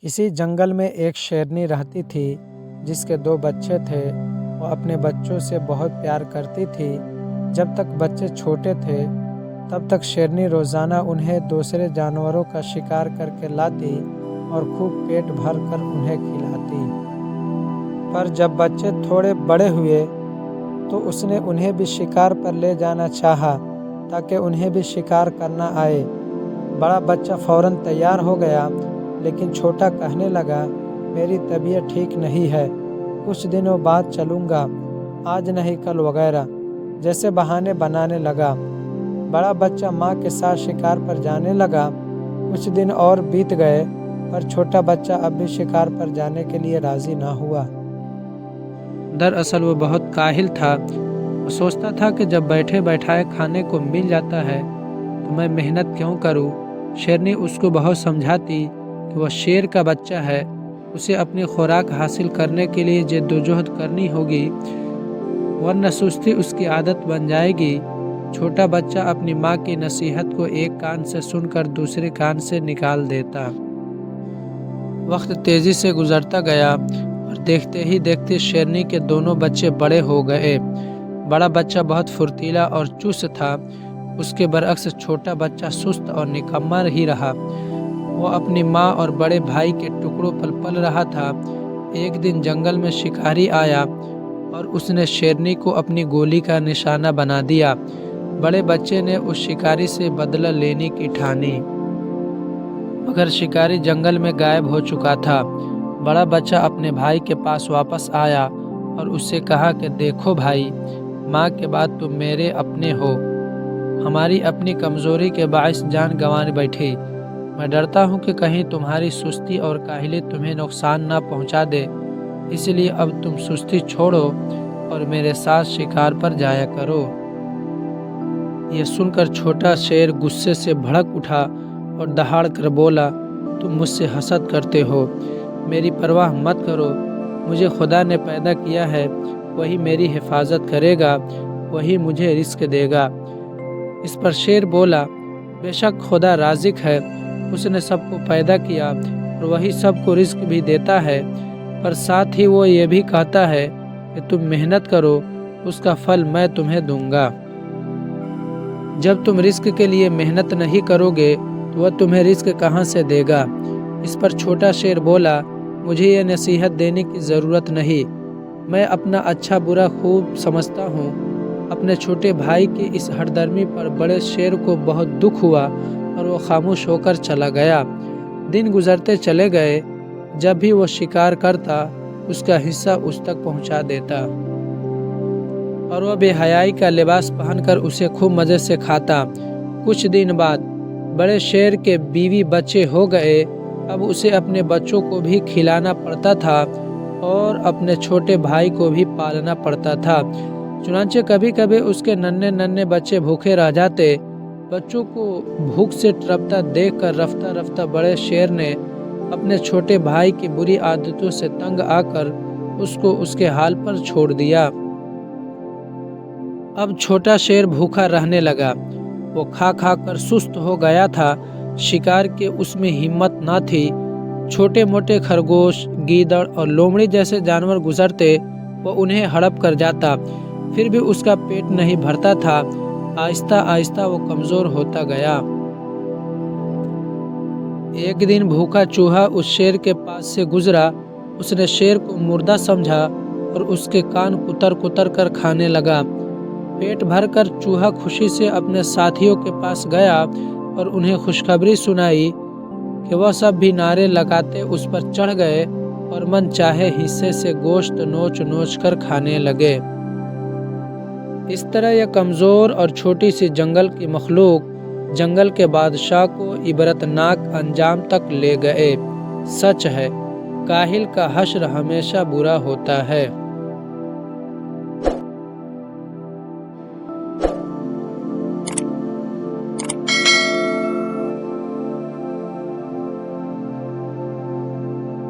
किसी जंगल में एक शेरनी रहती थी जिसके 2 बच्चे थे। वो अपने बच्चों से बहुत प्यार करती थी। जब तक बच्चे छोटे थे तब तक शेरनी रोज़ाना उन्हें दूसरे जानवरों का शिकार करके लाती और खूब पेट भर कर उन्हें खिलाती। पर जब बच्चे थोड़े बड़े हुए तो उसने उन्हें भी शिकार पर ले जाना चाहा ताकि उन्हें भी शिकार करना आए। बड़ा बच्चा फौरन तैयार हो गया, लेकिन छोटा कहने लगा, मेरी तबीयत ठीक नहीं है, कुछ दिनों बाद चलूँगा, आज नहीं कल वगैरह जैसे बहाने बनाने लगा। बड़ा बच्चा माँ के साथ शिकार पर जाने लगा। कुछ दिन और बीत गए, पर छोटा बच्चा अब भी शिकार पर जाने के लिए राज़ी ना हुआ। दरअसल वो बहुत काहिल था। वो सोचता था कि जब बैठे बैठाए खाने को मिल जाता है तो मैं मेहनत क्यों करूं। शेरनी उसको बहुत समझाती कि वह शेर का बच्चा है, उसे अपनी खुराक हासिल करने के लिए जद्दोजहद करनी होगी, वरना सुस्ती उसकी आदत बन जाएगी। छोटा बच्चा अपनी माँ की नसीहत को एक कान से सुनकर दूसरे कान से निकाल देता। वक्त तेजी से गुजरता गया और देखते ही देखते शेरनी के दोनों बच्चे बड़े हो गए। बड़ा बच्चा बहुत फुर्तीला और चुस्त था, उसके बरअक्स छोटा बच्चा सुस्त और निकम्मा ही रहा। वो अपनी माँ और बड़े भाई के टुकड़ों पर पल रहा था। एक दिन जंगल में शिकारी आया और उसने शेरनी को अपनी गोली का निशाना बना दिया। बड़े बच्चे ने उस शिकारी से बदला लेने की ठानी, मगर शिकारी जंगल में गायब हो चुका था। बड़ा बच्चा अपने भाई के पास वापस आया और उससे कहा कि देखो भाई, माँ के बाद तुम मेरे अपने हो, हमारी अपनी कमज़ोरी के बायस जान गंवाने बैठी। मैं डरता हूँ कि कहीं तुम्हारी सुस्ती और काहिली तुम्हें नुकसान ना पहुँचा दे, इसलिए अब तुम सुस्ती छोड़ो और मेरे साथ शिकार पर जाया करो। यह सुनकर छोटा शेर गुस्से से भड़क उठा और दहाड़ कर बोला, तुम मुझसे हसद करते हो, मेरी परवाह मत करो, मुझे खुदा ने पैदा किया है, वही मेरी हिफाजत करेगा, वही मुझे रिस्क देगा। इस पर शेर बोला, बेशक खुदा राज़िक है, उसने सबको पैदा किया और वही सबको रिस्क भी देता है, पर साथ ही वो ये भी कहता है कि तुम मेहनत करो, उसका फल मैं तुम्हें दूंगा। जब तुम रिस्क के लिए मेहनत नहीं करोगे तो वह तुम्हें रिस्क कहाँ से देगा। इस पर छोटा शेर बोला, मुझे ये नसीहत देने की ज़रूरत नहीं, मैं अपना अच्छा बुरा खूब समझता हूँ। अपने छोटे भाई की इस हठधर्मी पर बड़े शेर को बहुत दुख हुआ और वो खामोश होकर चला गया। दिन गुजरते चले गए, जब भी वो शिकार करता उसका हिस्सा उस तक पहुँचा देता और वह बेहयाई का लिबास पहनकर उसे खूब मज़े से खाता। कुछ दिन बाद बड़े शेर के बीवी बच्चे हो गए। अब उसे अपने बच्चों को भी खिलाना पड़ता था और अपने छोटे भाई को भी पालना पड़ता था। चुनांचे कभी कभी उसके नन्हे नन्हे बच्चे भूखे रह जाते। बच्चों को भूख से तड़पता देखकर रफ्ता रफ्ता बड़े शेर ने अपने छोटे भाई की बुरी आदतों से तंग आकर उसको उसके हाल पर छोड़ दिया। अब छोटा शेर भूखा रहने लगा। वो खा खा कर सुस्त हो गया था। शिकार के उसमें हिम्मत ना थी। छोटे मोटे खरगोश, गीदड़ और लोमड़ी जैसे जानवर गुजरते, वो उन्हें हड़प कर जाता, फिर भी उसका पेट नहीं भरता था। आहिस्ता आहिस्ता वो कमज़ोर होता गया। एक दिन भूखा चूहा उस शेर के पास से गुजरा। उसने शेर को मुर्दा समझा और उसके कान कुतर कुतर कर खाने लगा। पेट भरकर चूहा खुशी से अपने साथियों के पास गया और उन्हें खुशखबरी सुनाई कि वह सब भी नारे लगाते उस पर चढ़ गए और मन चाहे हिस्से से गोश्त नोच नोच कर खाने लगे। इस तरह यह कमज़ोर और छोटी सी जंगल की मखलूक जंगल के बादशाह को इबरतनाक अंजाम तक ले गए। सच है, काहिल का हश्र हमेशा बुरा होता है।